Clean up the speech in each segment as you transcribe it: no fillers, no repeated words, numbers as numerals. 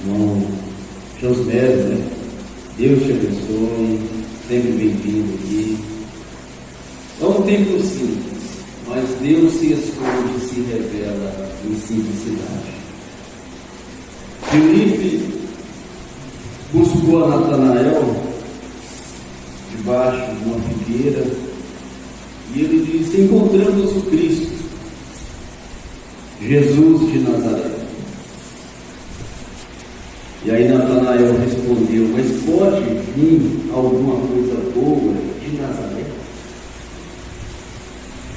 irmão Josmero, né? Deus te abençoe, sempre bem-vindo aqui. É um templo simples, mas Deus se esconde e se revela em simplicidade. Filipe buscou a Natanael debaixo de uma figueira e ele disse: encontramos o Cristo, Jesus de Nazaré. E aí Natanael respondeu: mas pode vir alguma coisa boa de Nazaré?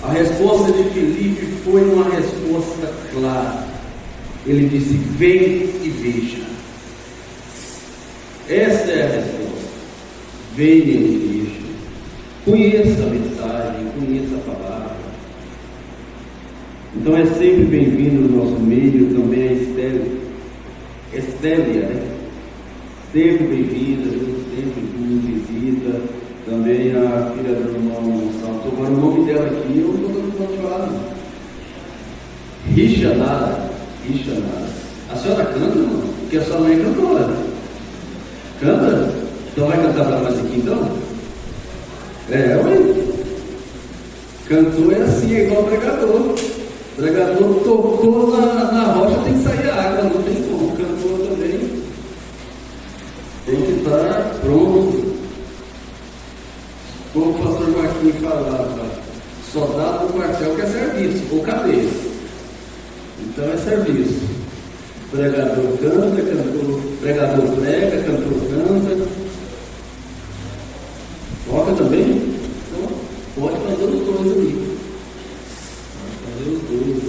A resposta de Filipe foi uma resposta clara. Ele disse: vem e veja. Esta é a resposta. Venha e veja. Conheça a mensagem, conheça a palavra. Então é sempre bem-vindo no nosso meio também a Estélia, né? Sempre bem-vinda, sempre nos visita. Também a filha do irmão Gonçalo. Estou falando o nome dela aqui, eu não estou dando falar. Richanara. A senhora canta, não? Porque a sua mãe é cantora. Canta? Então vai cantar para nós aqui então? Ué. Cantor é assim, é igual pregador. Pregador tocou na rocha, tem que sair a água, não tem como. Cantor também tem que estar pronto. Como o pastor Joaquim falava, soldado no quartel que é serviço, ou cadeia. Então é serviço. Pregador canta, pregador prega, cantor canta. Toca também? Então, pode fazer os dois ali. Pode fazer os dois.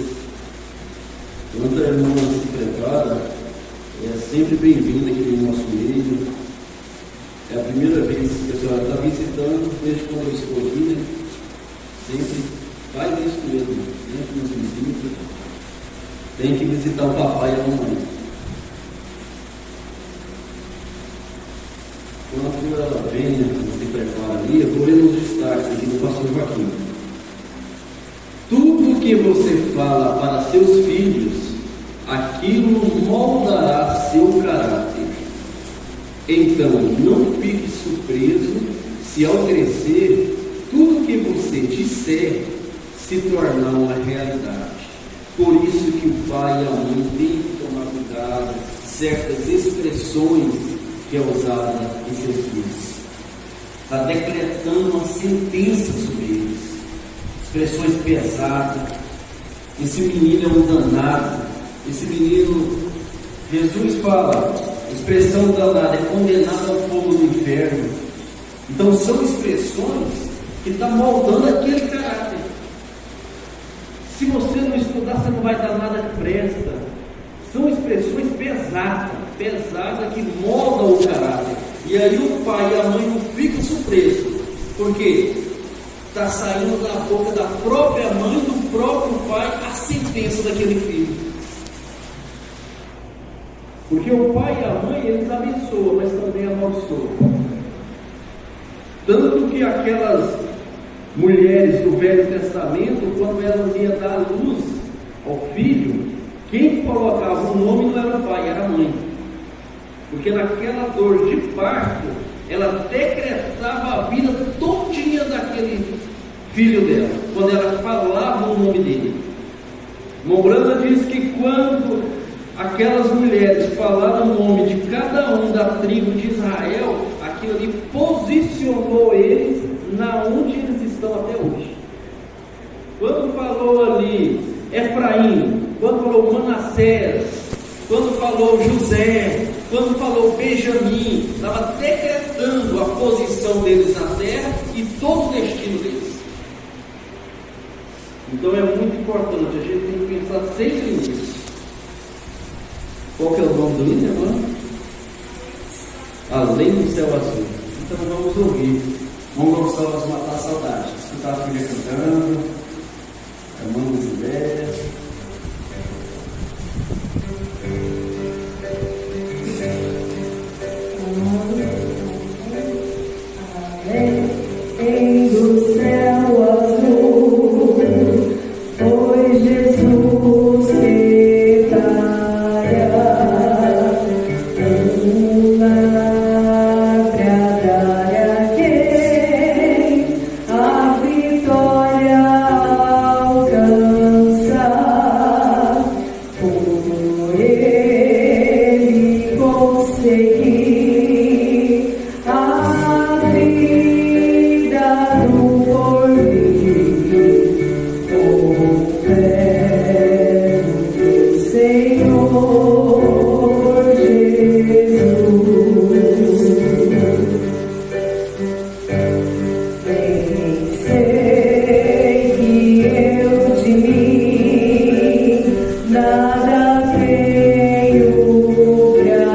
Quando a irmã se prepara, é sempre bem-vinda aqui no nosso meio. É a primeira vez que a senhora está visitando, desde quando eu estou aqui, né? Sempre faz isso mesmo, sempre nos visita. Tem que visitar o papai e a mamãe. Quando ela vem, se prepara ali, eu vou ler os destaques aqui do pastor Joaquim. Tudo que você fala para seus filhos, aquilo moldará seu caráter. Então, não fique surpreso se ao crescer, tudo que você disser se tornar uma realidade. Por isso que o pai e a mãe têm que tomar cuidado, certas expressões que é usada em seus filhos. Está decretando uma sentença sobre eles. Expressões pesadas. Esse menino é um danado. Esse menino, Jesus fala, expressão danada, é condenado ao fogo do inferno. Então são expressões que estão moldando aquele caráter. Se você não estudar, você não vai dar nada que presta. São expressões pesadas que moldam o caráter. E aí o pai e a mãe não ficam surpresos, porque está saindo da boca da própria mãe, do próprio pai, a sentença daquele filho. Porque o pai e a mãe, eles abençoam, mas também amaldiçoam. Tanto que aquelas mulheres do Velho Testamento, quando elas iam dar luz ao filho, quem colocava o nome não era o pai, era a mãe. Porque naquela dor de parto, ela decretava a vida todinha daquele filho dela, quando ela falava o nome dele. Mombrana diz que quando aquelas mulheres falaram o nome de cada um da tribo de Israel, aquilo ali posicionou eles na onde eles estão até hoje. Quando falou ali Efraim, quando falou Manassés, quando falou José, quando falou Benjamim, estava decretando a posição deles na terra e todo o destino deles. Então é muito importante, a gente tem que pensar sempre nisso. Qual que é o nome do livro, irmã? Além do Céu Azul. Então vamos ouvir. Vamos Gonçalves matar a saudade. Escutar a filha cantando, a irmã das ideias. Além do céu azul, foi Jesus que traia. conseguir a vida do porvir, o Senhor Jesus. Bem sei que eu de mim nada tenho pra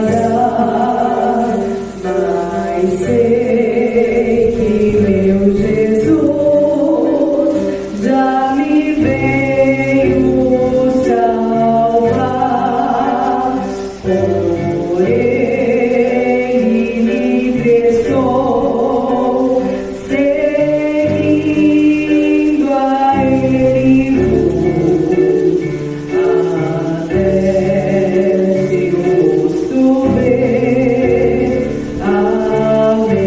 dar, mas sei que meu Jesus já me veio salvar. Porém, me prestou, seguindo a Ele até seu rosto ver. Amém.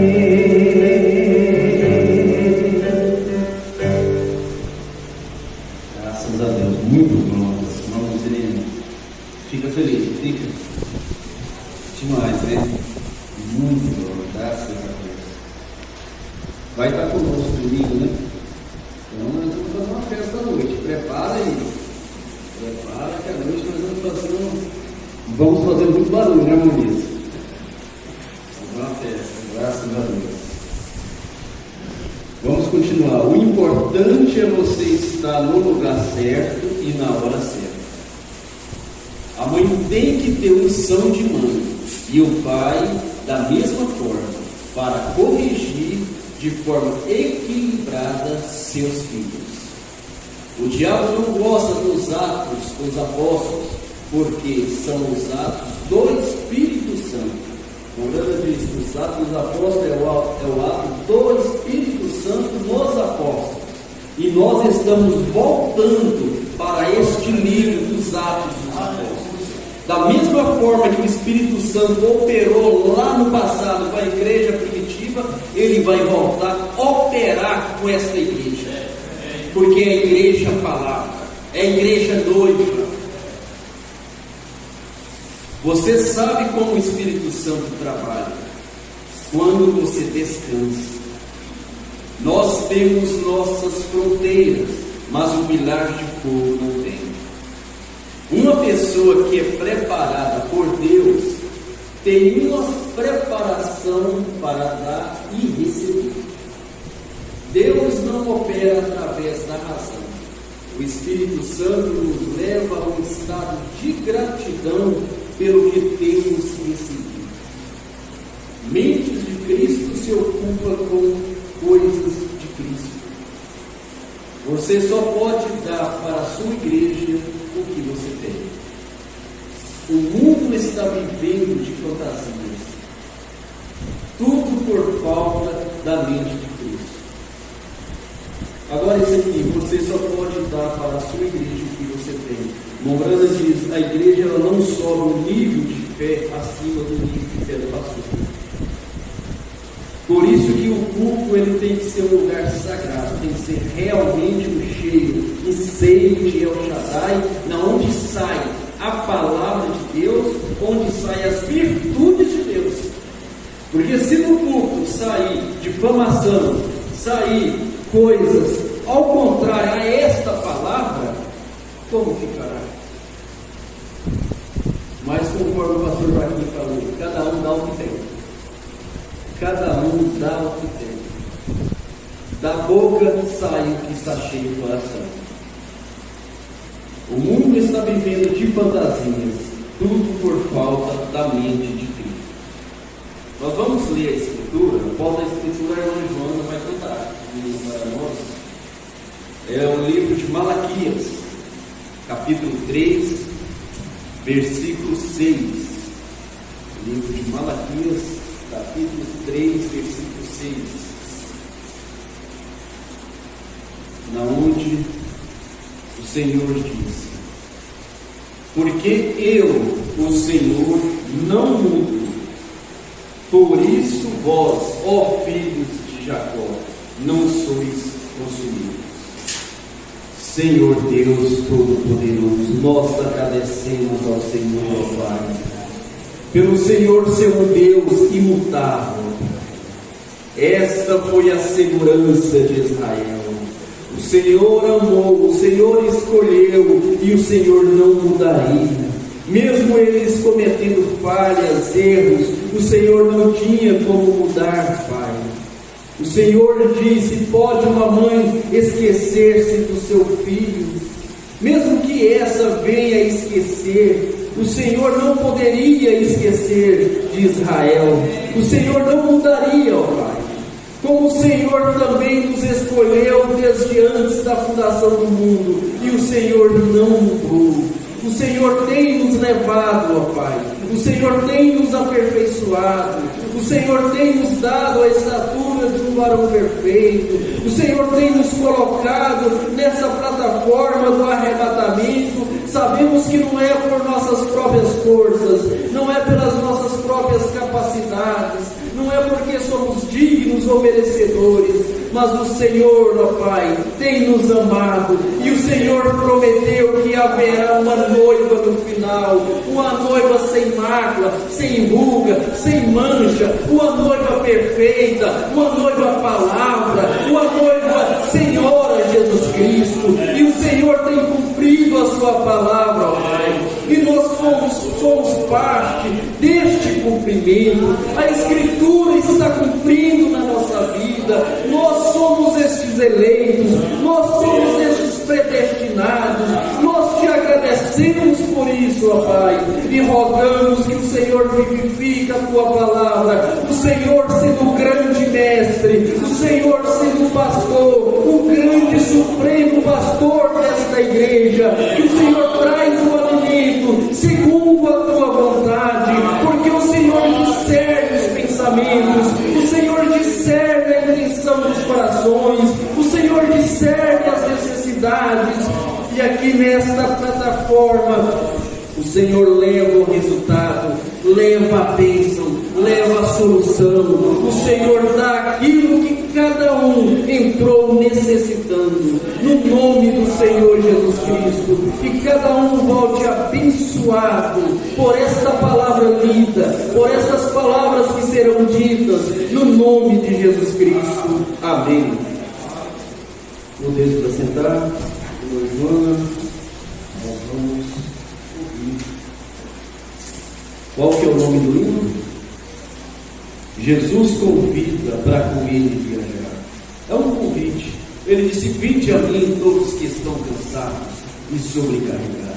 Graças a Deus, muito bom. Irmãos, ele fica feliz, fica demais, né? Muito bom, graças a Deus. Vai estar conosco domingo, né? Então nós vamos fazer uma festa à noite. Prepara aí. Prepara que à noite nós vamos fazer muito barulho, né, Moniz? Vamos fazer uma festa, graças a Deus. Vamos continuar. O importante é você estar no lugar certo e na hora certa. A mãe tem que ter unção de mãe e o pai da mesma forma, para corrigir de forma equilibrada seus filhos. O diabo não gosta dos atos dos apóstolos, porque são os atos do Espírito Santo. Morando diz que os atos dos apóstolos é o ato do Espírito Santo nos apóstolos. E nós estamos voltando para este livro dos atos dos apóstolos. Da mesma forma que o Espírito Santo operou lá no passado com a igreja primitiva, ele vai voltar a operar com esta igreja. Porque é a igreja palavra, é a igreja noiva. Você sabe como o Espírito Santo trabalha? Quando você descansa. Nós temos nossas fronteiras, mas o pilar de fogo não tem. Uma pessoa que é preparada por Deus tem uma preparação para dar e receber. Deus não opera através da razão. O Espírito Santo nos leva a um estado de gratidão pelo que temos recebido. Mentes de Cristo se ocupa com coisas de Cristo. Você só pode dar para a sua igreja o que você tem. O mundo está vivendo de fantasias. Tudo por falta da mente de Cristo. Agora isso aqui, você só pode dar para a sua igreja o que você tem. Morana diz, a igreja ela não sobe um nível de fé acima do nível de fé do pastor. Por isso que o culto ele tem que ser um lugar sagrado, tem que ser realmente um cheio e seio de El Shaddai, na onde sai a palavra de Deus, onde saem as virtudes de Deus. Porque se no culto sair difamação, sair coisas ao contrário a esta palavra, como ficará? Mas conforme o pastor Joaquim falou, cada um dá o que tem. Cada um dá o que tem. Da boca sai o que está cheio do coração. O mundo está vivendo de fantasias, tudo por falta da mente de Cristo. Nós vamos ler a Escritura, após a Escritura a irmã Joana vai cantar para nós. É o livro de Malaquias, capítulo 3, versículo 6. O livro de Malaquias, capítulo 3, versículo 6. Na onde o Senhor diz: porque eu, o Senhor, não mudo. Por isso vós, ó filhos de Jacó, não sois consumidos. Senhor Deus Todo-Poderoso, nós agradecemos ao Senhor, ó Pai, pelo Senhor ser um Deus imutável. Esta foi a segurança de Israel. O Senhor amou, o Senhor escolheu e o Senhor não mudaria. Mesmo eles cometendo falhas, erros, o Senhor não tinha como mudar, Pai. O Senhor disse: pode uma mãe esquecer-se do seu filho? Mesmo que essa venha esquecer, o Senhor não poderia esquecer de Israel. O Senhor não mudaria, ó Pai. Como o Senhor também nos escolheu desde antes da fundação do mundo, e o Senhor não mudou. O Senhor tem nos levado, ó Pai. O Senhor tem nos aperfeiçoado. O Senhor tem nos dado a estatura de um varão perfeito. O Senhor tem nos colocado nessa plataforma do arrebatamento. Sabemos que não é por nossas próprias forças, não é pelas nossas próprias capacidades, não é porque somos dignos ou merecedores, mas o Senhor, ó Pai, tem nos amado, e o Senhor prometeu que haverá uma noiva no final, uma noiva sem mácula, sem ruga, sem mancha, uma noiva perfeita, uma noiva palavra, uma noiva Senhora Jesus Cristo, e o Senhor tem cumprido a sua palavra, ó Pai, e nós somos parte deste cumprimento. A Escritura está cumprindo na nossa vida. Nós somos estes eleitos, nós somos estes predestinados. Nós te agradecemos por isso, ó Pai, e rogamos que o Senhor vivifique a tua palavra. O Senhor sendo o grande mestre, o Senhor sendo o pastor, o grande supremo pastor desta igreja, que o Senhor traz o alimento segundo a tua vontade, porque o Senhor discerne os pensamentos, o Senhor discerne a intenção dos corações, o Senhor discerne as necessidades, e aqui nesta plataforma o Senhor leva o resultado, leva a bênção, leva a solução. O Senhor dá aquilo que cada um entrou necessitando, no nome do Senhor Jesus Cristo. Que cada um volte abençoado por esta palavra lida, por estas palavras que serão ditas, no nome de Jesus Cristo. Amém. Podemos assentar, irmã Joana, nós vamos ouvir. Qual que é o nome do hino? Jesus convida para com ele viajar. É um convite. Ele disse: vinde a mim todos que estão cansados e sobrecarregados.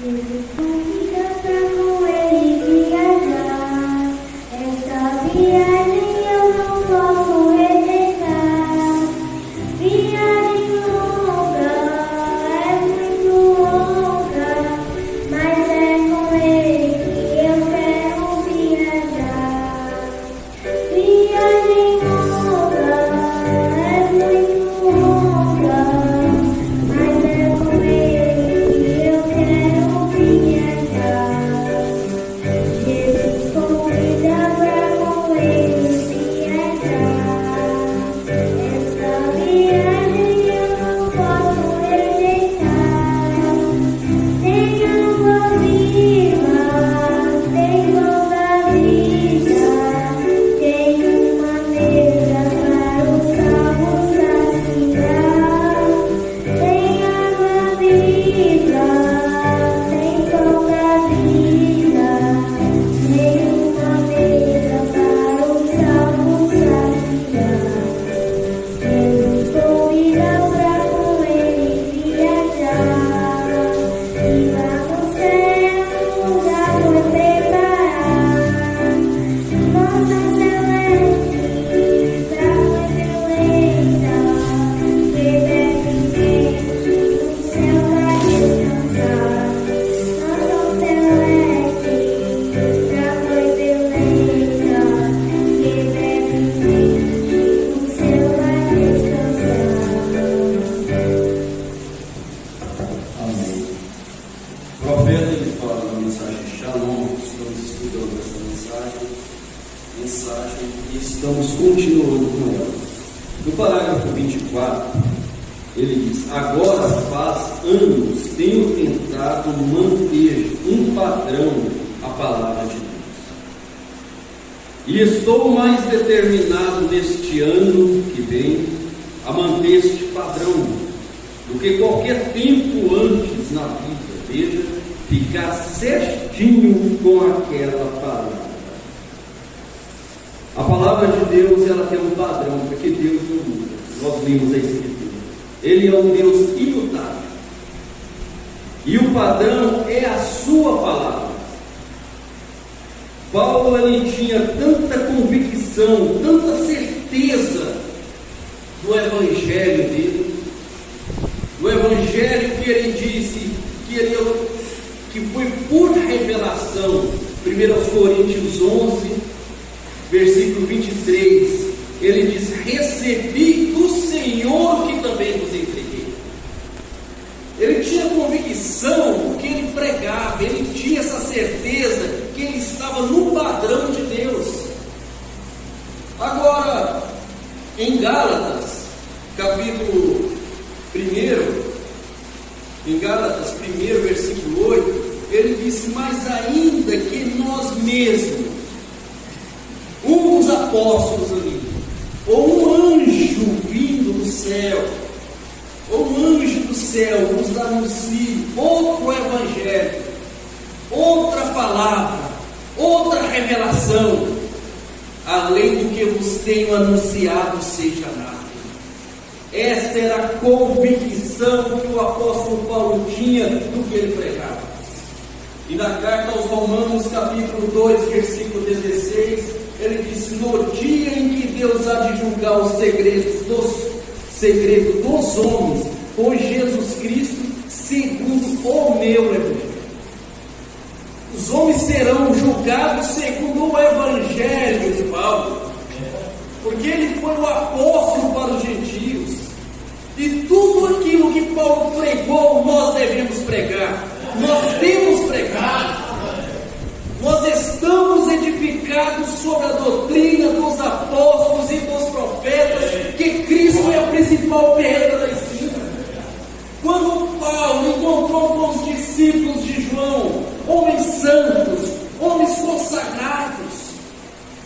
Jesus convida para com ele viajar. Essa viagem eu não posso rejeitar. Viagem longa, é muito longa, mas é com ele que eu quero viajar. Viagem longa, é muito longa, mas é com ele que eu quero viajar. Jesus convida pra com ele viajar. Essa viagem eu não posso rejeitar. Tem água viva, tem pão da vida, tem uma mesa para os salvos saciar. Tem água viva, tem pão da vida, tem uma mesa para os salvos saciar. Jesus convida pra com ele viajar, e lá no céu um lugar foi preparar. Nossa celeste, pra noite eleita, que deve quente no céu vai descansar. Nossa celeste, pra noite eleita, que deve quente no céu vai descansar. Amém. O profeta, ele fala na mensagem Shalom. Estamos estudando essa mensagem e estamos continuando com ela. No parágrafo 24, Ele diz: agora faz anos tenho tentado manter um padrão a palavra de Deus. E estou mais determinado neste ano que vem a manter este padrão do que qualquer tempo antes na vida. Veja, ficar certinho com aquela palavra. A palavra de Deus, ela tem um padrão, porque Deus não muda. Nós vimos a Escritura. Ele é um Deus imutável. E o padrão é a sua palavra. Paulo, ele tinha tanta convicção, tanta certeza do Evangelho dele, do Evangelho que ele disse que foi por revelação. 1 Coríntios 11, versículo 23, ele diz: recebi do Senhor que também vos entreguei. Ele tinha convicção porque ele pregava, ele tinha essa certeza que ele estava no padrão de Deus. Agora, em Gálatas, capítulo 1, em Gálatas 1, versículo 8, ele disse: mas ainda que nós mesmos, um dos apóstolos ali, ou um anjo vindo do céu, ou um anjo do céu nos anuncie outro evangelho, outra palavra, outra revelação, além do que vos tenho anunciado, seja nada. Esta era a convicção que o apóstolo Paulo tinha do que ele pregava. E na carta aos Romanos, capítulo 2, versículo 16, ele disse: no dia em que Deus há de julgar os segredos dos homens, por Jesus Cristo, segundo o meu evangelho. Os homens serão julgados segundo o evangelho de Paulo, porque ele foi o apóstolo para os gentios, e tudo aquilo que Paulo pregou, nós devemos pregar, nós temos pregado. Nós estamos edificados sobre a doutrina dos apóstolos e dos profetas, que Cristo é a principal pedra da esquina. Quando Paulo encontrou com os discípulos de João, homens santos, homens consagrados,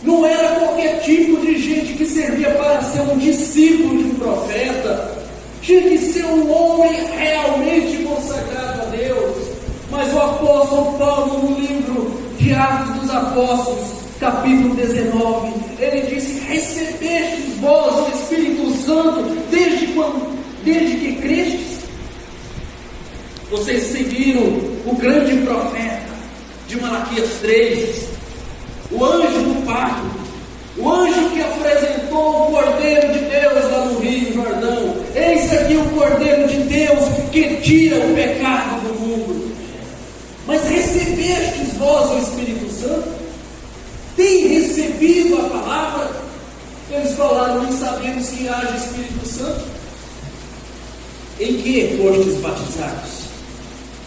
não era qualquer tipo de gente que servia para ser um discípulo de um profeta, tinha que ser um homem realmente consagrado a Deus. Mas o apóstolo Paulo, no livro de Atos dos Apóstolos, capítulo 19, ele disse: recebestes vós o Espírito Santo desde quando? Desde que crestes? Vocês seguiram o grande profeta de Malaquias 3, o anjo do pacto, o anjo que apresentou o Cordeiro de Deus lá no Rio Jordão. Eis aqui o Cordeiro de Deus que tira o pecado do mundo. Mas recebestes vós o Espírito Santo? Tem recebido a palavra? Eles falaram: não sabemos que haja Espírito Santo. Em que fostes batizados?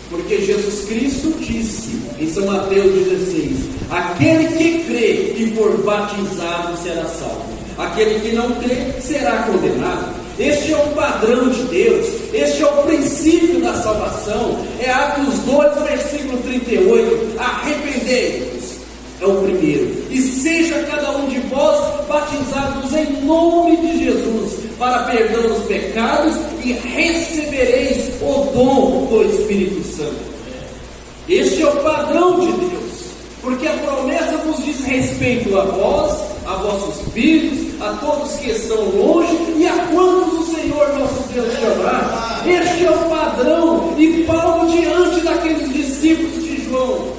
Porque Jesus Cristo disse em São Mateus 16: aquele que crê e for batizado será salvo, aquele que não crê será condenado. Este é o padrão de Deus, este é o princípio da salvação. É Atos 2, versículo 38, arrependei-vos, é o primeiro, e seja cada um de vós batizados em nome de Jesus, para perdão dos pecados, e recebereis o dom do Espírito Santo. Este é o padrão de Deus, porque a promessa vos diz respeito a vós, a vossos filhos, a todos que estão longe e a quantos o Senhor nosso Deus chamar. Este é o padrão. E Paulo, diante daqueles discípulos de João,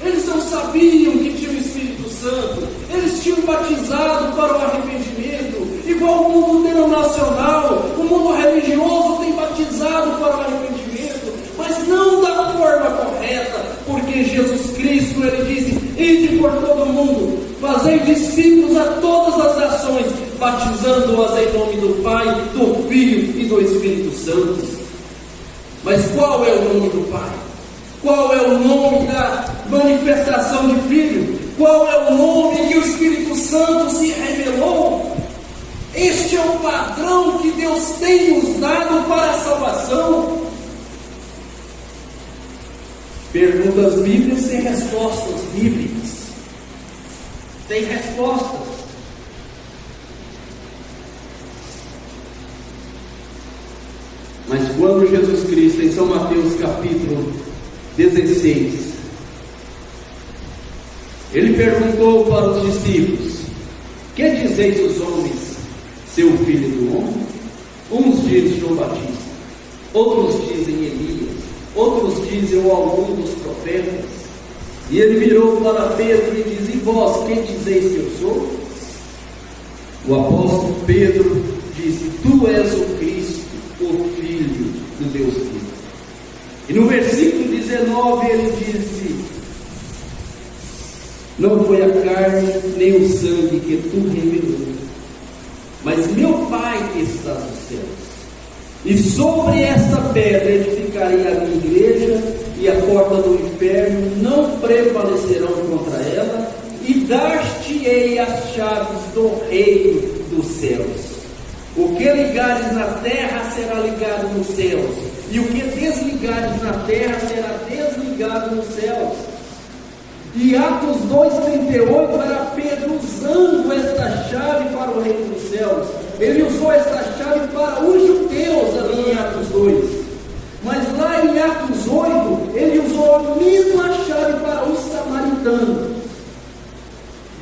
eles não sabiam que tinha o Espírito Santo, eles tinham batizado para o arrependimento, igual o mundo denominacional, o mundo religioso tem batizado para o arrependimento, mas não da forma correta, porque Jesus Cristo, ele disse: ide por todo o mundo, fazei discípulos a todas as nações, batizando-as em nome do Pai, do Filho e do Espírito Santo. Mas qual é o nome do Pai? Qual é o nome da manifestação de Filho? Qual é o nome que o Espírito Santo se revelou? Este é o padrão que Deus tem nos dado para a salvação. Perguntas bíblicas sem respostas bíblicas. Tem respostas. Mas quando Jesus Cristo, em São Mateus capítulo 16, ele perguntou para os discípulos: que dizeis os homens ser o filho do homem? Uns dizem João Batista, outros dizem Elias, outros dizem algum dos profetas. E ele virou para Pedro e disse: e vós, quem dizeis que eu sou? O apóstolo Pedro disse: tu és o Cristo, o Filho do Deus vivo. E no versículo 19 ele disse: não foi a carne nem o sangue que tu revelou, mas meu Pai que está nos céus. E sobre esta pedra edificarei a minha igreja, e a porta do inferno não prevalecerão contra ela, e dar-te-ei as chaves do reino dos céus. O que ligares na terra será ligado nos céus, e o que desligares na terra será desligado nos céus. E Atos 2,38 era Pedro usando esta chave para o reino dos céus. Ele usou esta chave para os judeus ali em Atos 2. Mas lá em Atos 8, ele usou a mesma chave para os samaritanos.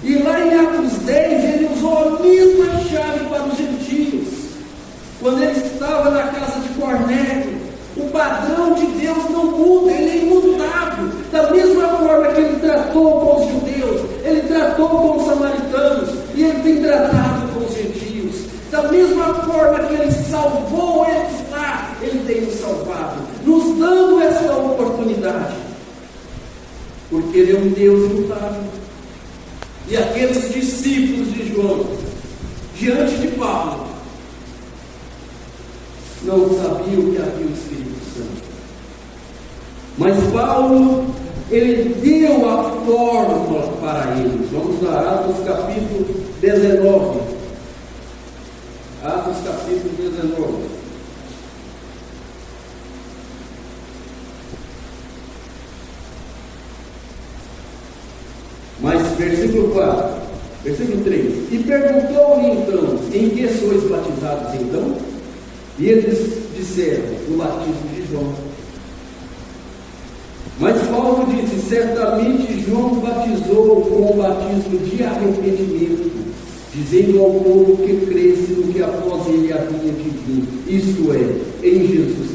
E lá em Atos 10, ele usou a mesma chave para os gentios. Quando ele estava na casa de Cornélio, o padrão de Deus não muda, ele é imutável. Da mesma forma que ele tratou com os judeus, ele tratou com os samaritanos, e ele tem tratado com os gentios. Da mesma forma que ele salvou eles lá, ele tem nos salvado, nos dando essa oportunidade, porque ele é um Deus imutável. E aqueles discípulos de João, diante de Paulo, não sabiam que havia o Espírito Santo. Mas Paulo, ele deu a fórmula para eles. Vamos lá, Atos capítulo 19. Atos capítulo 19. Mas versículo 4, versículo 3. E perguntou-lhe então: em que sois batizados então? E eles disseram: no batismo de João. Mas Paulo disse: certamente João batizou com o batismo de arrependimento, dizendo ao povo que cresce no que após ele havia de vir, isto é, em Jesus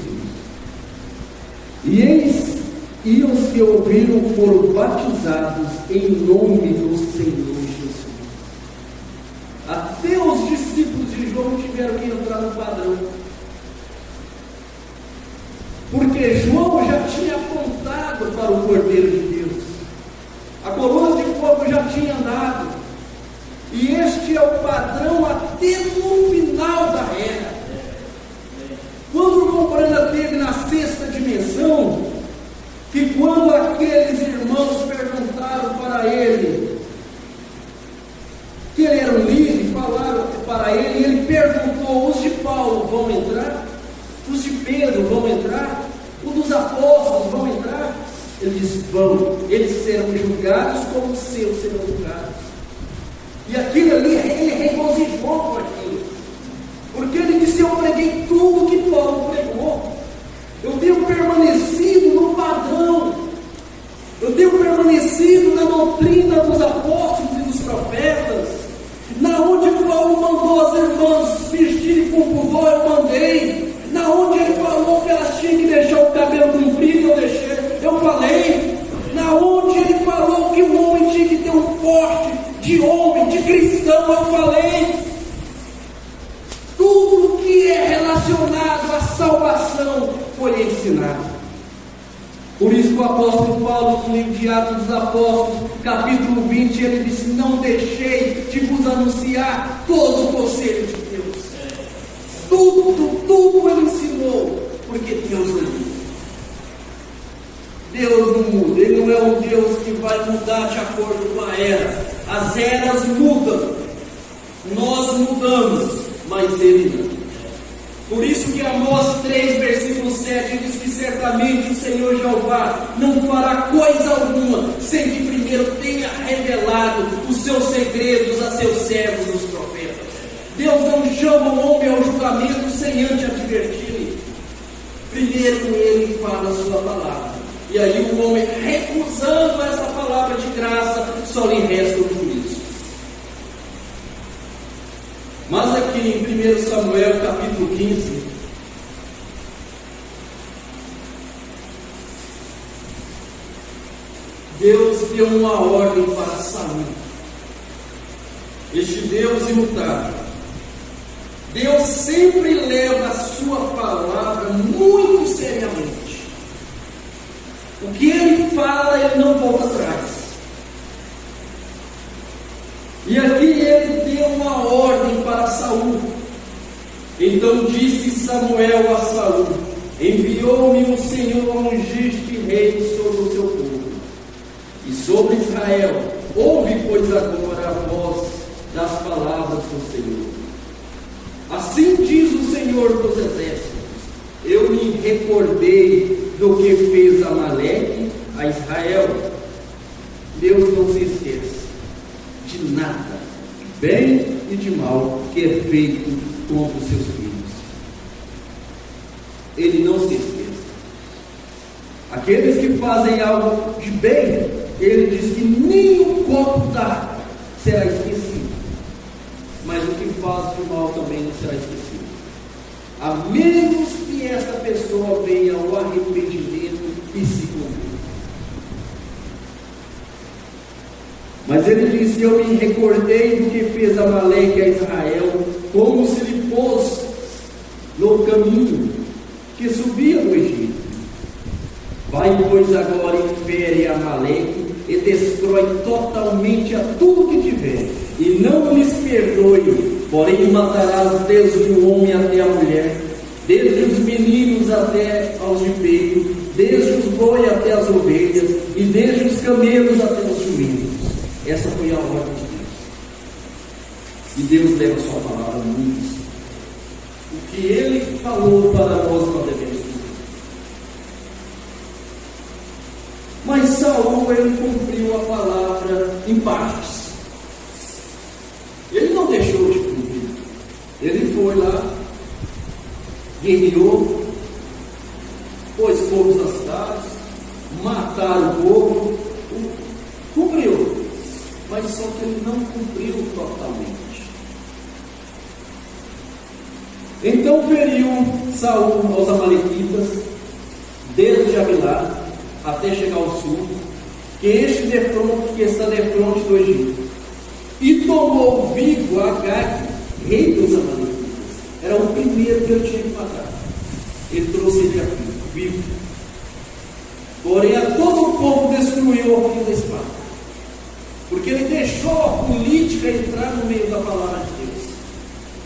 Cristo. E os que ouviram foram batizados em nome do Senhor Jesus. Até os discípulos de João tiveram que entrar no padrão, porque João já tinha apontado para o Cordeiro de Deus, a coluna de fogo já tinha andado, e este é o padrão até no final da era. Quando o irmão Brana teve na sexta dimensão, que quando aqueles irmãos perguntaram para ele, que ele era um líder, falaram para ele, e ele perguntou: os de Paulo vão entrar? Os de Pedro vão entrar? Os dos apóstolos vão entrar? Ele disse: vão, eles serão julgados como os seus serão julgados. E aquilo ali, ele regozijou com aquilo, porque ele disse: eu preguei tudo que Paulo pregou, eu tenho permanecido no padrão, eu tenho permanecido na doutrina dos apóstolos e dos profetas. Na onde Paulo mandou as irmãs vestirem com pudor, eu mandei. Na onde ele falou que elas tinham que deixar o cabelo comprido, eu deixei, eu falei. Na onde ele falou que o homem tinha que ter um porte de homem, de cristão, eu falei. Tudo que é relacionado à salvação foi ensinado. Por isso que o apóstolo Paulo, no livro de Atos dos Apóstolos, capítulo 20, ele disse: não deixei de vos anunciar todo o conselho de Deus. Tudo ele ensinou, porque Deus não muda. Deus não muda, Ele não é um Deus que vai mudar de acordo com a era. As eras mudam, nós mudamos. mas ele não. Por isso que Amós 3, versículo 7 diz que certamente o Senhor Jeová não fará coisa alguma sem que primeiro tenha revelado os seus segredos a seus servos, os profetas. Deus não chama o homem ao julgamento sem antes advertir. Primeiro ele fala a sua palavra. E aí o homem, recusando essa palavra de graça, só lhe resta o juízo. Mas aqui em 1 Samuel capítulo 15, Deus deu uma ordem para Saul. Este Deus imutável, Deus sempre leva a sua palavra muito seriamente. O que ele fala, ele não volta atrás. E aqui ele deu uma ordem para Saul. Então disse Samuel a Saul: enviou-me o Senhor a ungir-te rei sobre o seu povo e sobre Israel. Ouve, pois, agora a voz das palavras do Senhor. Assim diz o Senhor dos exércitos: eu me recordei do que fez Amaleque a Israel. Deus não se esquece de nada, de bem e de mal, que é feito contra os seus filhos. Ele não se esquece. Aqueles que fazem algo de bem, ele diz que nem um copo d'água será esquecido, mas o que faz de mal também não será esquecido, a menos que essa pessoa venha ao arrependimento e se converta. Mas ele disse: eu me recordei do que fez Amaleque a Israel, como se lhe pôs no caminho que subia do Egito. Vai, pois, agora e fere Amaleque e destrói totalmente a tudo que tiver, e não lhes perdoe, porém matarás desde o homem até a mulher, desde os meninos até aos de peito, desde os boi até as ovelhas, e desde os camelos até os jumentos. Essa foi a ordem de Deus. E Deus leva a sua palavra muito sério. O que ele falou para nós não devemos cumprir. Mas Saul, ele cumpriu a palavra em partes. Ele não deixou de cumprir. Ele foi lá, guerreou, pôs fogo nas cidades, mataram o povo, cumpriu. Mas só que ele não cumpriu totalmente. Então feriu Saul aos amalequitas, desde Avilá até chegar ao sul, que está defronte do Egito, e tomou vivo Agag, rei dos amalequitas. Era o primeiro que ele tinha que matar. Ele trouxe ele aqui, vivo. Porém, a todo o povo destruiu ao fim da espada. Porque ele deixou a política entrar no meio da palavra de Deus.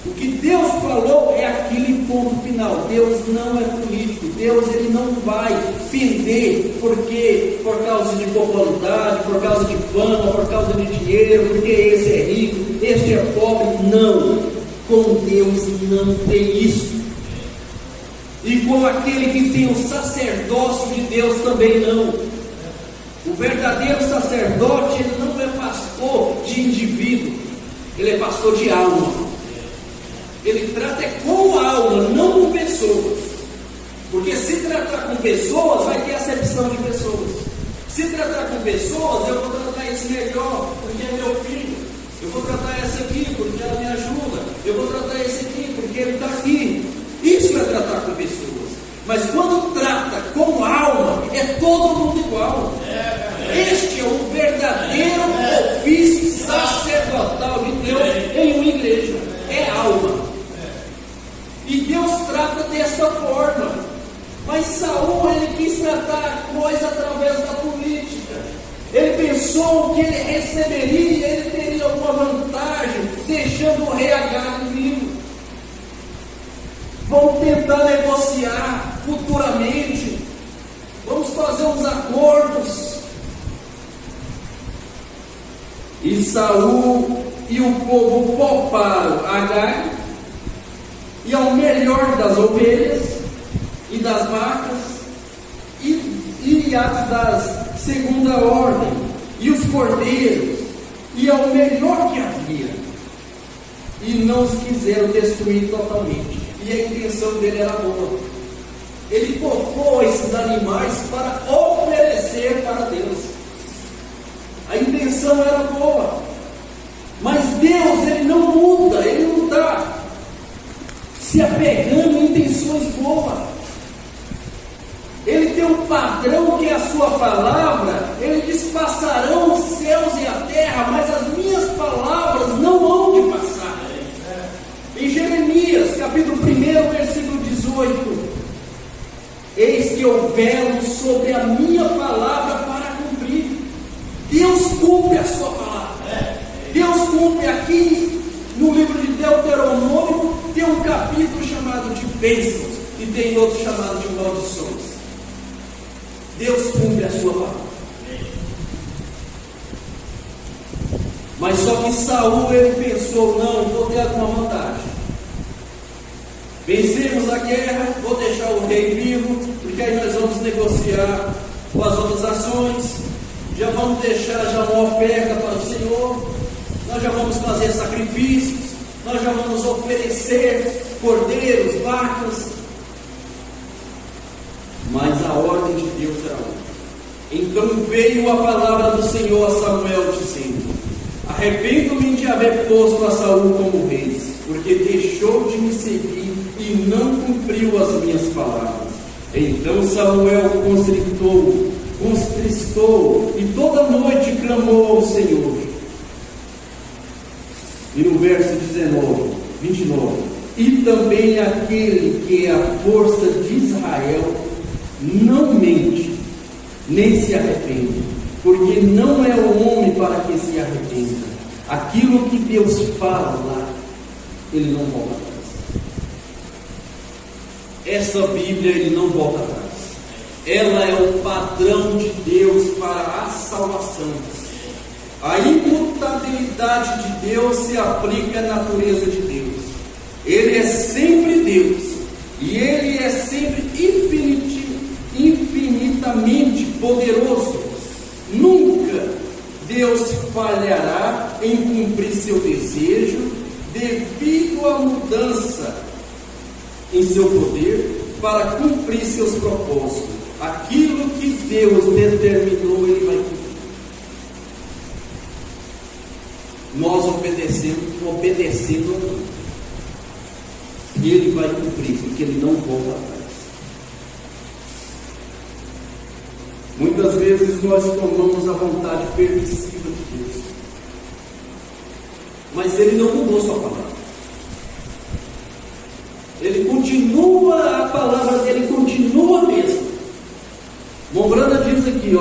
O que Deus falou é aquele ponto final. Deus não é político. Deus ele não vai pender por causa de popularidade, por causa de fama, por causa de dinheiro, porque esse é rico, este é pobre. Não. Com Deus não tem isso. E com aquele que tem o sacerdócio de Deus também não. O verdadeiro sacerdote, ele não é pastor de indivíduo, ele é pastor de alma. Ele trata com a alma, não com pessoas. Porque se tratar com pessoas, vai ter acepção de pessoas. Se tratar com pessoas, eu vou tratar esse melhor, porque é meu filho. Eu vou tratar esse aqui, porque ela me ajuda. Eu vou tratar esse aqui, porque ele está aqui. Isso é tratar com pessoas. Mas quando trata com alma, é todo mundo igual. Este é o verdadeiro ofício sacerdotal de Deus em uma igreja. É alma. E Deus trata desta forma. Mas Saul, ele quis tratar a coisa através da política. Ele pensou que ele receberia, ele teria alguma vantagem, deixando o rei Agag vivo. Vamos tentar negociar futuramente. Vamos fazer uns acordos. E Saul e o povo pouparam Agag e ao melhor das ovelhas e das vacas, e as das segunda ordem, e os cordeiros, e ao melhor que havia, e não os quiseram destruir totalmente. E a intenção dele era boa. Ele colocou esses animais para oferecer para Deus. A intenção era boa. Mas Deus, Ele não muda, Ele não está se apegando em intenções boas. Ele tem um padrão que é a sua palavra. Ele diz: passarão os céus e a terra, mas as minhas palavras não hão de passar. Em Jeremias, capítulo 1, versículo 18: eis que eu velo sobre a minha palavra para cumprir. Deus cumpre a sua palavra. Deus cumpre. Aqui no livro de Deuteronômio tem um capítulo chamado de bênçãos e tem outro chamado de maldições. Deus cumpre a sua palavra. Mas só que Saul, ele pensou: não, vou ter alguma vantagem. Vencemos a guerra, vou deixar o rei vivo, porque aí nós vamos negociar com as outras ações, já vamos deixar já uma oferta para o Senhor, nós já vamos fazer sacrifícios, nós já vamos oferecer cordeiros, vacas. Mas a ordem de Deus era outra. Então veio a palavra do Senhor a Samuel, dizendo: arrependo-me de haver posto a Saul como rei, porque deixou de me seguir e não cumpriu as minhas palavras. Então Samuel contristou e toda noite clamou ao Senhor. E no verso 29: e também aquele que é a força de Israel não mente, nem se arrepende, porque não é o homem para que se arrependa. Aquilo que Deus fala lá, Ele não volta atrás. Essa Bíblia, Ele não volta atrás. Ela é o padrão de Deus para a salvação. A imutabilidade de Deus se aplica à natureza de Deus. Ele é sempre Deus, e Ele é sempre infinitamente poderoso. Nunca Deus falhará em cumprir seu desejo, devido à mudança em seu poder, para cumprir seus propósitos. Aquilo que Deus determinou, Ele vai cumprir. Nós obedecendo a Deus, e Ele vai cumprir, porque Ele não volta atrás. Muitas vezes nós tomamos a vontade permissiva de Deus, mas Ele não mudou sua palavra. Ele continua, a palavra dele continua a mesma. Mombrana diz aqui,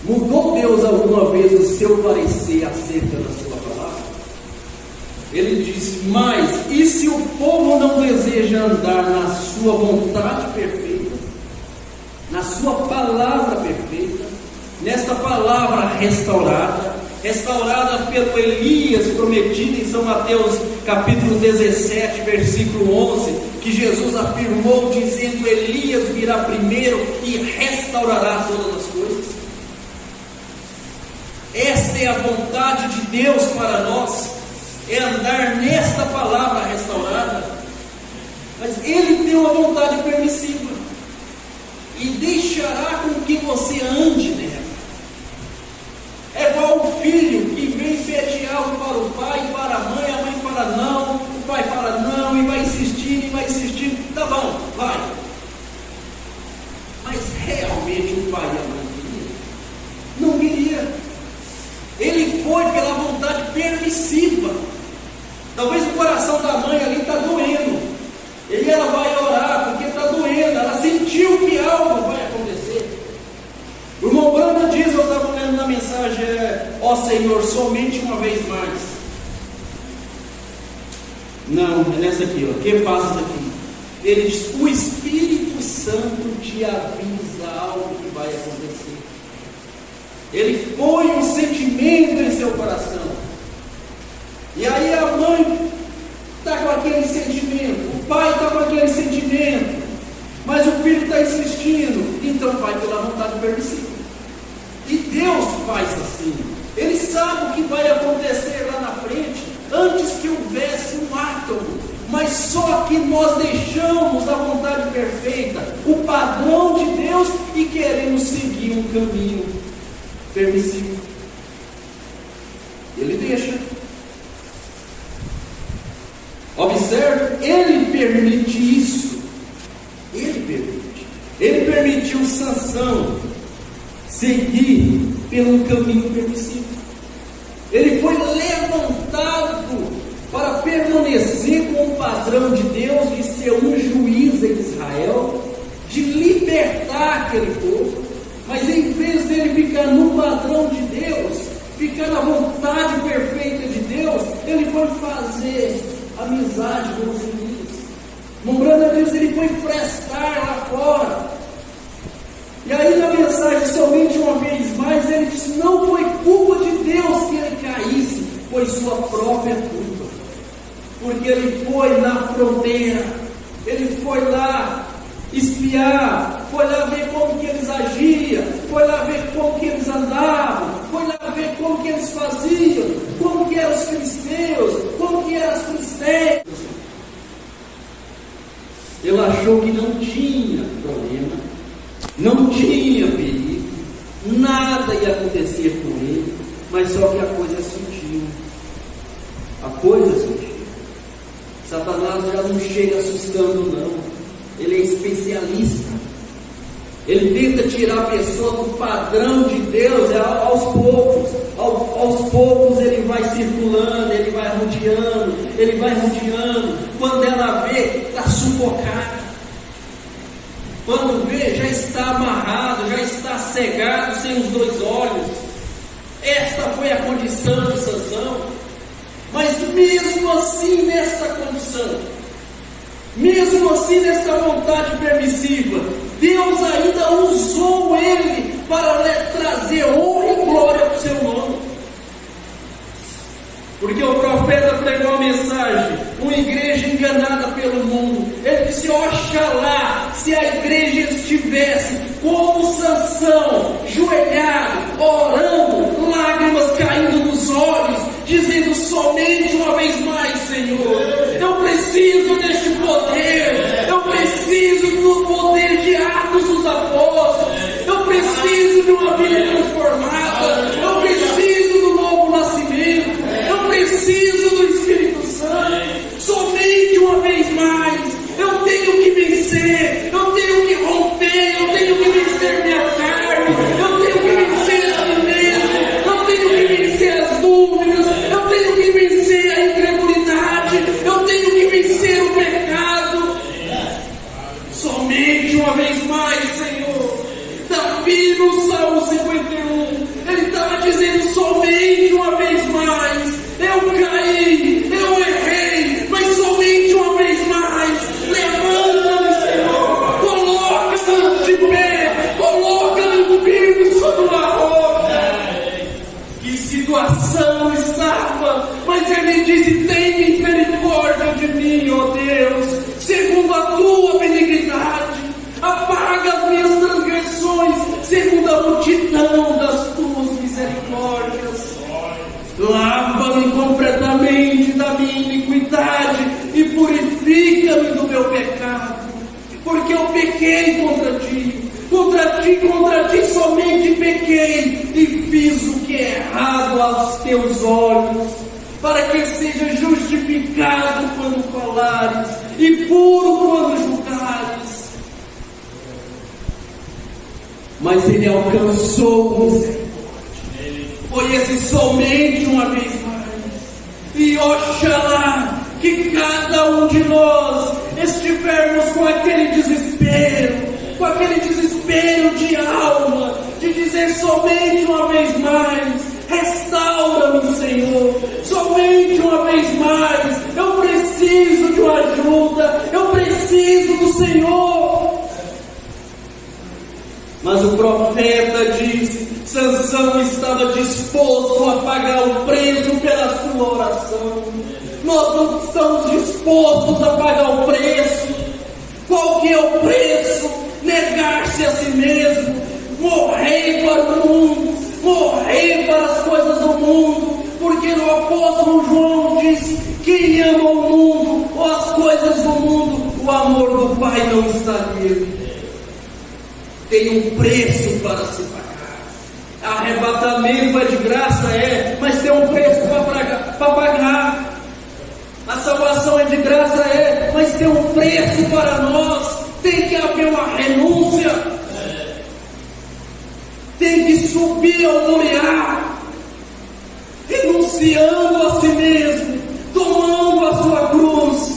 mudou Deus alguma vez o seu parecer acerca da sua palavra? Ele diz: mas e se o povo não deseja andar na sua vontade perfeita, na sua palavra perfeita, nesta palavra restaurada pelo Elias prometido em São Mateus capítulo 17, versículo 11, que Jesus afirmou dizendo: Elias virá primeiro e restaurará todas as coisas. Esta é a vontade de Deus para nós, é andar nesta palavra restaurada. Mas Ele tem uma vontade permissiva e deixará com que você ande nela. É igual o filho que vem pedir algo para o pai e para a mãe fala não, o pai fala não, e vai insistindo, tá bom, vai. Mas realmente o pai e a mãe queriam? Não queria. Ele foi pela vontade permissiva. Talvez o coração da mãe ali está doendo, e ela vai orar porque está doendo, ela sentiu que algo vai acontecer. O irmão Branda diz, eu estava lendo na mensagem: ó Senhor, somente uma vez mais. Não, é nessa aqui, que passa aqui. Ele diz: o Espírito Santo te avisa algo que vai acontecer. Ele põe um sentimento em seu coração. E aí a mãe está com aquele sentimento, o pai está com aquele sentimento, mas o filho está insistindo, então vai pela vontade permissiva. E Deus faz assim. Ele sabe o que vai acontecer lá na frente, antes que houvesse um átomo. Mas só que nós deixamos a vontade perfeita, o padrão de Deus, e queremos seguir um caminho permissivo. Ele deixa. Observe, ele permite isso. Ele permite. Ele permitiu Sansão seguir pelo caminho permissivo. Ele foi levantado para permanecer com o padrão de Deus, de ser um juiz em Israel, de libertar aquele povo. Mas em vez dele ficar no padrão de Deus, ficar na vontade perfeita de Deus, ele foi fazer amizade com os inimigos. Lembrando a Deus, ele foi frestar lá fora. E aí na mensagem, somente uma vez mais, ele disse: não foi culpa de Deus que ele caísse, foi sua própria culpa. Porque ele foi na fronteira, ele foi lá espiar, foi lá ver como que eles agiam, foi lá ver como que eles andavam, foi lá ver como que eles faziam, como que eram os filisteus, como que eram as filisteias. Ele achou que não tinha problema, não tinha perigo, nada ia acontecer com ele, mas só que a coisa é sutil. A coisa é sutil. Satanás já não chega assustando, não. Ele é especialista. Ele tenta tirar a pessoa do padrão de Deus aos poucos. Aos poucos ele vai circulando, ele vai rodeando. Quando ela vê, está sufocado. Quando vê, já está amarrado, já está cegado, sem os dois olhos. Esta foi a condição de Sansão. Mas mesmo assim, nesta condição, mesmo assim, nesta vontade permissiva, Deus ainda usou ele para trazer honra e glória para o seu nome. Porque o profeta pregou a mensagem: uma igreja enganada pelo mundo. Ele disse: oxalá se a igreja estivesse como Sansão, joelhado, orando, lágrimas caindo dos olhos, dizendo somente uma vez mais: Senhor, eu preciso deste poder, eu preciso do poder de Atos dos Apóstolos, eu preciso de uma vida transformada, eu preciso do novo nascimento, eu preciso do Espírito Santo, somente uma vez mais. Eu tenho que vencer, eu tenho que romper, eu tenho que vencer minha carne, eu tenho que vencer a mim mesmo, eu tenho que vencer as dúvidas, eu tenho que vencer a incredulidade, eu tenho que vencer o pecado. Somente uma vez mais, Senhor. Davi no Salmo 51, ele estava dizendo: somente uma vez mais. Eu caí, eu errei, mas somente uma vez mais. Levanta-me, Senhor, coloca-me de pé, coloca-me firme sobre uma rocha. Que situação estava, mas ele disse: tem misericórdia de mim, ó Deus, segundo a tua benignidade, apaga as minhas transgressões, segundo a multidão das tuas misericórdias. Lava-me completamente da minha iniquidade e purifica-me do meu pecado, porque eu pequei contra ti somente pequei e fiz o que é errado aos teus olhos, para que seja justificado quando falares e puro quando julgares. Mas ele alcançou misericórdia. Foi esse somente uma vez mais. E oxalá que cada um de nós estivermos com aquele desespero de alma, de dizer somente uma vez mais: restaura-me, Senhor, somente uma vez mais. Eu preciso de uma ajuda, eu preciso do Senhor. Mas o profeta disse: Sansão estava disposto a pagar o preço pela sua oração. Nós não estamos dispostos a pagar o preço. Qual que é o preço? Negar-se a si mesmo, morrer para o mundo, morrer para as coisas do mundo, porque o apóstolo João diz: quem ama o mundo ou as coisas do mundo, o amor do Pai não está nele. Tem um preço para se pagar. Arrebatamento é de graça, mas tem um preço para pagar. A salvação é de graça, mas tem um preço para nós. Tem que haver uma renúncia. Tem que subir ao limiar, renunciando a si mesmo, tomando a sua cruz.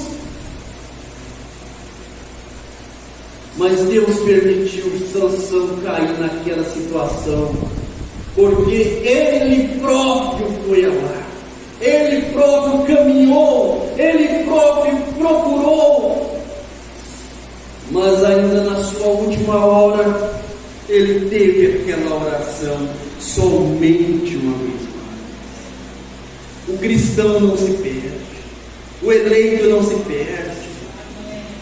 Mas Deus permitiu Sansão cair naquela situação, porque ele próprio foi lá, ele próprio caminhou, ele próprio procurou, mas ainda na sua última hora, ele teve aquela oração somente uma vez mais. O cristão não se perde, o eleito não se perde.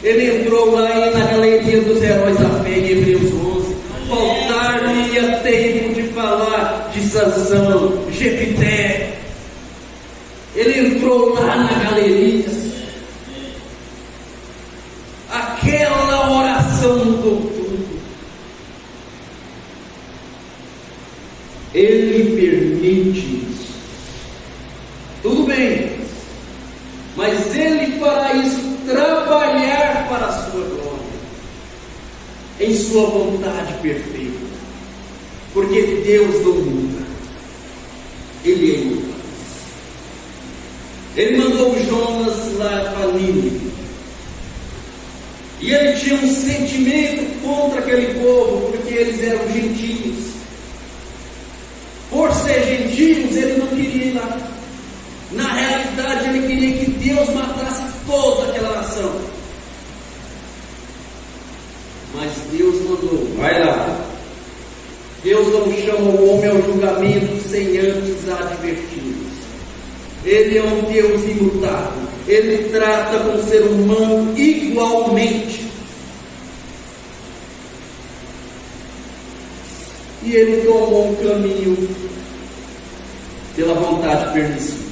Ele entrou lá na galeria dos heróis da fé em Hebreus 11. Faltar-lhe tempo de falar de Sansão, Jefité. Ele entrou lá na galeria. Aquela oração mudou tudo. Ele permite isso. Tudo bem, mas ele fará isso trabalhar para a sua glória, em sua vontade perfeita, porque Deus não muda, Ele é imutável. Ele mandou Jonas lá para Nínive, e ele tinha um sentimento contra aquele povo, porque eles eram gentios. Por ser gentios, ele não queria ir lá. Na realidade, ele queria que Deus matasse toda aquela nação. Mas Deus mandou: vai lá. Deus não chama o homem ao julgamento sem antes adverti-los. Ele é um Deus imutável. Ele trata com o ser humano igualmente. E ele tomou um caminho pela vontade permissiva.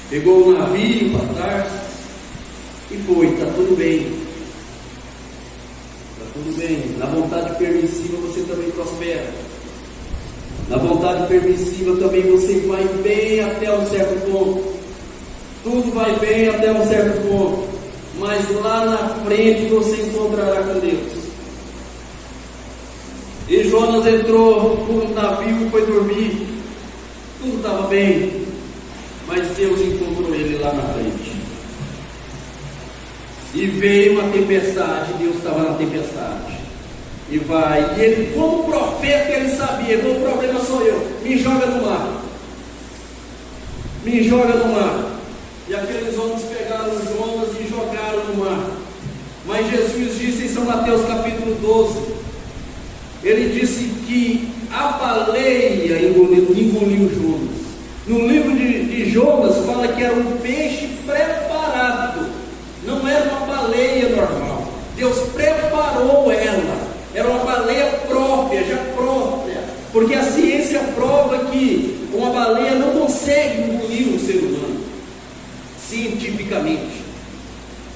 Pegou o navio para Tarso e foi. Está tudo bem. Está tudo bem. Na vontade permissiva você também prospera. Na vontade permissiva também você vai bem até um certo ponto. Tudo vai bem até um certo ponto. Mas lá na frente você encontrará com Deus. E Jonas entrou no navio e foi dormir. Tudo estava bem. Mas Deus encontrou ele lá na frente. E veio uma tempestade. Deus estava na tempestade. E vai. E ele, como profeta, ele sabia: o problema sou eu. Me joga no mar. Me joga no mar. E aqueles homens pegaram Jonas e jogaram no mar. Mas Jesus disse em São Mateus capítulo 12. Ele disse que a baleia engoliu Jonas. No livro de Jonas fala que era um peixe preparado. Não era uma baleia normal. Deus preparou ela. Era uma baleia própria, já própria. Porque a ciência prova que uma baleia não consegue engolir um ser humano, cientificamente.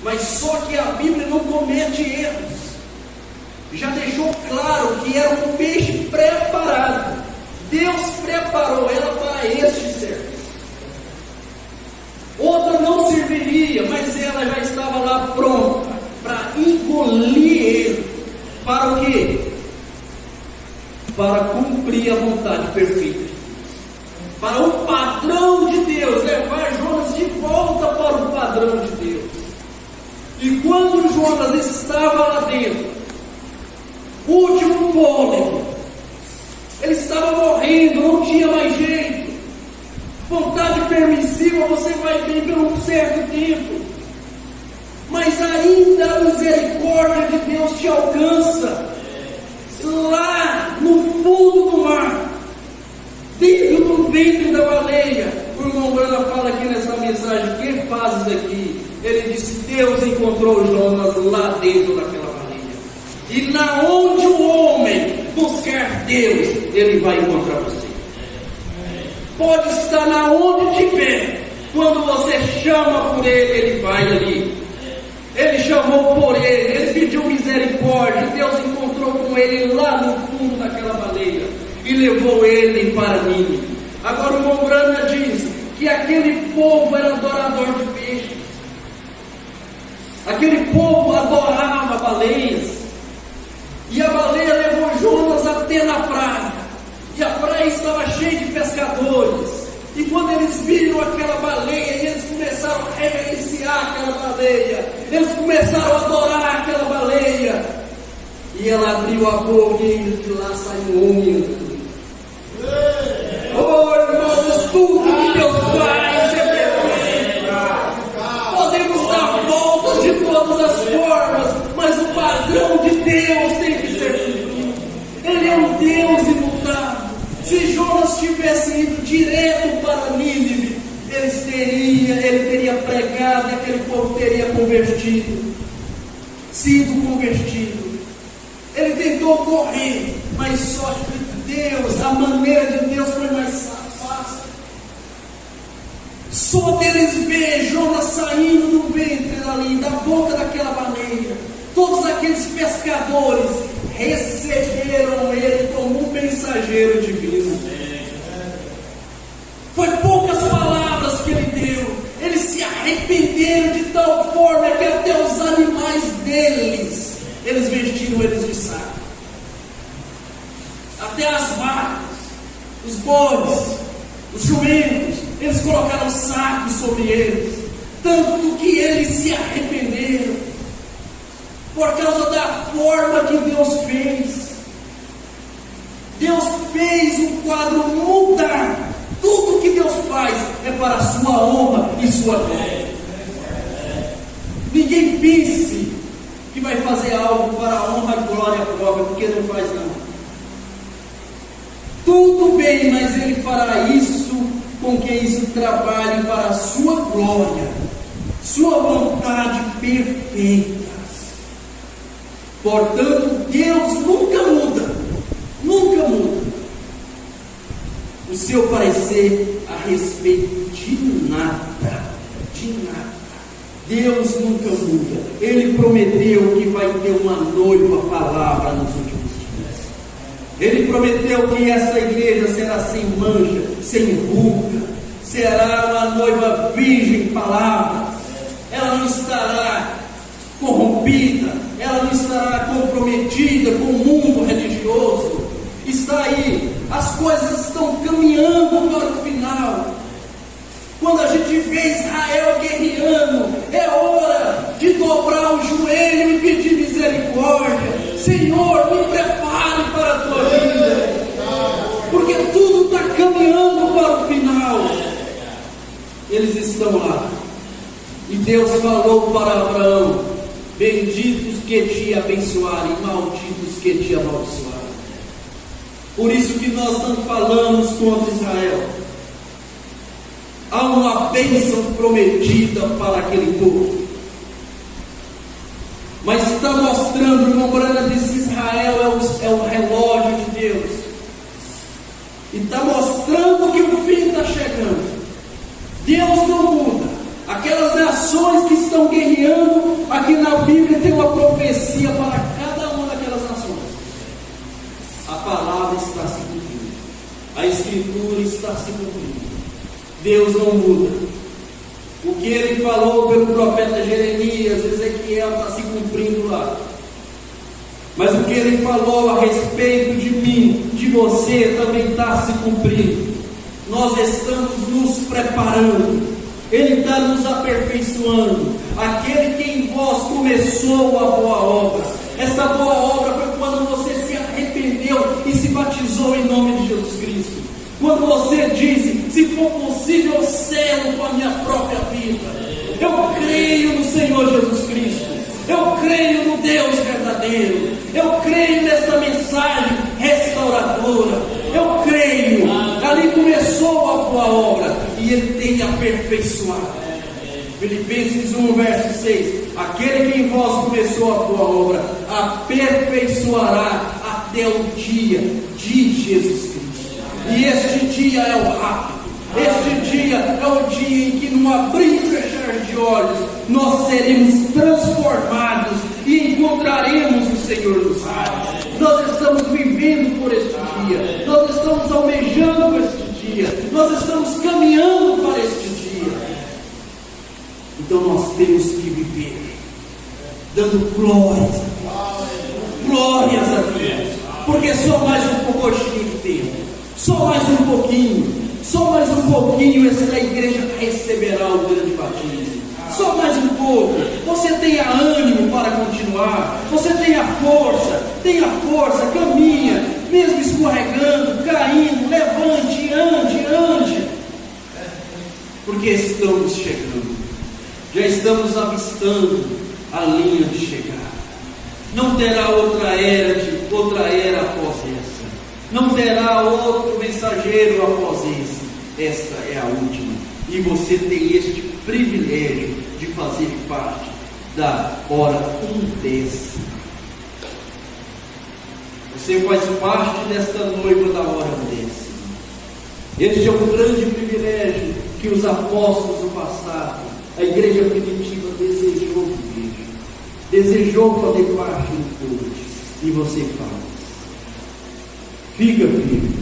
Mas só que a Bíblia não comete erros. Já deixou claro que era um peixe preparado. Deus preparou ela para este serviço. Outra não serviria, mas ela já estava lá pronta para engolir ele. Para o quê? Para cumprir a vontade perfeita. Para o padrão de Deus, levar Jonas de volta para o padrão de Deus. E quando Jonas estava lá dentro, o último fôlego, ele estava morrendo, não tinha mais jeito. Vontade permissiva, você vai bem por um certo tempo, mas ainda a misericórdia de Deus te alcança. Lá no fundo dentro do ventre da baleia. O irmão Branham fala aqui nessa mensagem: que fazes aqui? Ele disse: Deus encontrou Jonas lá dentro daquela baleia. E na onde o homem buscar Deus, ele vai encontrar você. Pode estar na onde tiver. Quando você chama por ele, ele vai ali. Ele chamou por ele pediu misericórdia. Deus encontrou com ele lá no fundo daquela baleia e levou ele para Nínive. Agora o irmão Branham diz que aquele povo era adorador de peixes. Aquele povo adorava baleias. E a baleia levou Jonas até na praia. E a praia estava cheia de pescadores. E quando eles viram aquela baleia, eles começaram a reverenciar aquela baleia. Eles começaram a adorar aquela baleia. E ela abriu a boca e de lá saiu um homem. Oh, irmãos, tudo que Deus faz é perfeito. Podemos dar voltas de todas as formas, mas o padrão de Deus tem que ser cumprido. Ele é um Deus imutável. Se Jonas tivesse ido direto para Nínive, ele teria pregado e aquele povo teria sido convertido. Ele tentou correr, mas só que Deus, a maneira de Deus foi mais fácil. Só deles ver Jonas saindo do ventre ali, da boca daquela baleia, todos aqueles pescadores receberam ele como um mensageiro divino. Foi poucas palavras que ele deu. Eles se arrependeram de tal forma que até os animais deles, eles vestiram eles de saco. Até as vacas, os bodes, os jumentos, eles colocaram sacos sobre eles. Tanto que eles se arrependeram por causa da forma que Deus fez. Deus fez o quadro mudar. Tudo que Deus faz é para a sua honra e sua glória. Ninguém pense que vai fazer algo para a honra e glória própria, porque não faz não. Tudo bem, mas Ele fará isso com que isso trabalhe para a sua glória, sua vontade perfeita. Portanto, Deus nunca muda, nunca muda o seu parecer a respeito de nada, de nada. Deus nunca muda. Ele prometeu que vai ter uma noiva palavra nos últimos dias. Ele prometeu que essa igreja será sem mancha, sem ruga, será uma noiva virgem palavra. Ela não estará corrompida, ela não estará comprometida com o mundo religioso. Está aí, as coisas estão caminhando para o final. Quando a gente vê Israel guerreando, é hora de dobrar o joelho e pedir misericórdia. Senhor, me prepare para a tua vida, porque tudo está caminhando para o final. Eles estão lá, e Deus falou para Abraão: benditos que te abençoarem, malditos que te amaldiçoarem. Por isso que nós não falamos contra Israel. Há uma bênção prometida para aquele povo. Mas está mostrando, o irmão Branham diz: Israel é o relógio de Deus. E está mostrando que o fim está chegando. Deus não muda. Aquelas nações que estão guerreando, aqui na Bíblia tem uma profecia para cada uma daquelas nações. A palavra está se cumprindo. A Escritura está se cumprindo. Deus não muda. O que ele falou pelo profeta Jeremias, Ezequiel, está se cumprindo lá. Mas o que ele falou a respeito de mim, de você, também está se cumprindo. Nós estamos nos preparando. Ele está nos aperfeiçoando. Aquele que em vós começou a boa obra. Esta boa obra foi quando você se arrependeu e se batizou em nome de Jesus Cristo. Quando você diz: se for possível, eu selo com a minha própria vida. Eu creio no Senhor Jesus Cristo. Eu creio no Deus verdadeiro. Eu creio nesta mensagem restauradora. Eu creio, Ali começou a boa obra e Ele tem aperfeiçoado. Filipenses 1, verso 6: aquele que em vós começou a boa obra, aperfeiçoará até o dia de Jesus Cristo. E este dia é o rápido. Este dia é o dia em que, num abrir e fechar de olhos, nós seremos transformados e encontraremos o Senhor dos céus. Nós estamos vivendo por este dia, nós estamos almejando por este dia, nós estamos caminhando para este dia. Então nós temos que viver dando glórias a Deus, glórias a Deus, porque só mais um pouquinho de tempo, só mais um pouquinho, essa igreja receberá o grande batismo. Só mais um pouco, você tenha ânimo para continuar, você tenha força, caminha, mesmo escorregando, caindo, levante, ande, porque estamos chegando, já estamos avistando a linha de chegada. Não terá outra era após essa, não terá outro mensageiro após esse. Esta é a última, e você tem este privilégio de fazer parte da hora 1:10. Você faz parte desta noiva da hora 1:10. Este é um grande privilégio que os apóstolos do passado, a igreja primitiva, desejou viver, desejou fazer parte do povo, e você faz. Fica firme,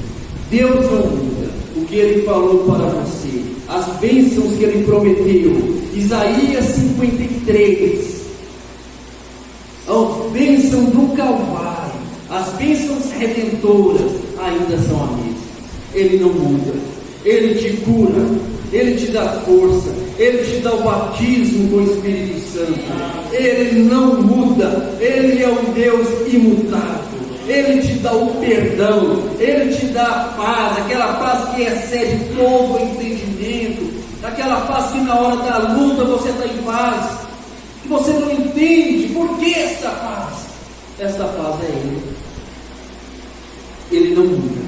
Deus não muda o que Ele falou para você, as bênçãos que Ele prometeu. Isaías 53, a bênção do Calvário, as bênçãos redentoras ainda são a mesma. Ele não muda, Ele te cura, Ele te dá força, Ele te dá o batismo com o Espírito Santo. Ele não muda, Ele é um Deus imutável. Ele te dá o perdão, Ele te dá a paz, aquela paz que excede todo o entendimento, aquela paz que na hora da luta você está em paz, que você não entende por que essa paz. Essa paz é Ele não muda.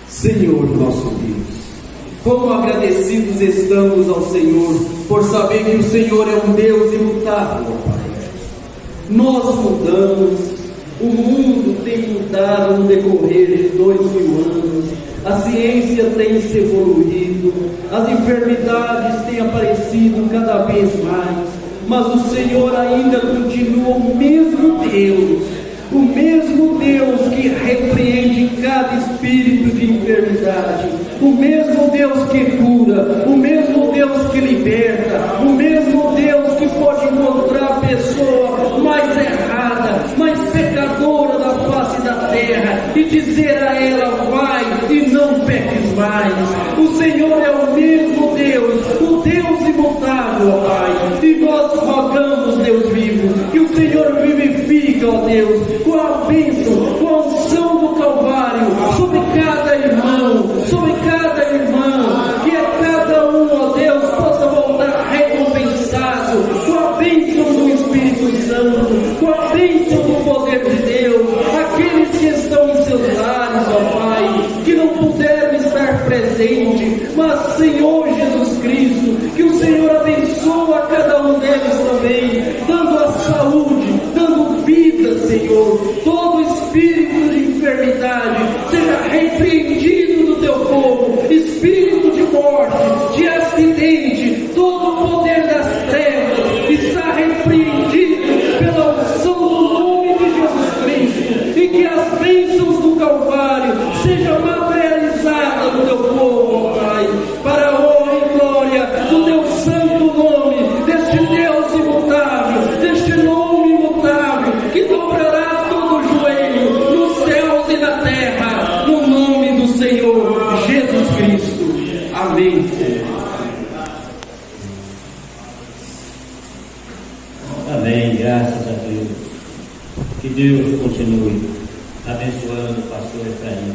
Senhor nosso Deus, como agradecidos estamos ao Senhor por saber que o Senhor é um Deus imutável, Pai. Nós mudamos. O mundo tem mudado no decorrer de 2000 anos, a ciência tem se evoluído, as enfermidades têm aparecido cada vez mais, mas o Senhor ainda continua o mesmo Deus que repreende cada espírito de enfermidade, o mesmo Deus que cura, o mesmo Deus que liberta, o mesmo Deus que pode encontrar a pessoa mais errada, mais pecadora da face da terra e dizer a ela: vai e não peques mais. O Senhor é o mesmo Deus, o Deus imutável, ó Pai, e nós rogamos, Deus vivo, que o Senhor vivifica, ó Deus, com a bênção, com a unção do Calvário sobre cada irmão, que a cada um, ó Deus, possa voltar recompensado com a bênção do Espírito Santo, com a bênção do poder de Deus. Aqueles que estão em seus lares, ó Pai, que não puderam estar presentes, mas Senhor Jesus Cristo, que o Senhor abençoe a cada um deles também, dando a saúde, dando vida, Senhor. Todo espírito de enfermidade seja repreendido do teu povo, espírito de morte, de acidente, todo o poder das trevas está repreendido pela unção do nome de Jesus Cristo, e que as bênçãos do Calvário sejam materializadas no teu povo, ó Pai, para a honra e glória do teu santo nome, deste Deus imutável, deste nome imutável, que dobrará todo o joelho nos céus e na terra, no nome do Senhor Jesus Cristo. Amém, Senhor. Amém, graças a Deus. Que Deus continue abençoando o pastor Efraim.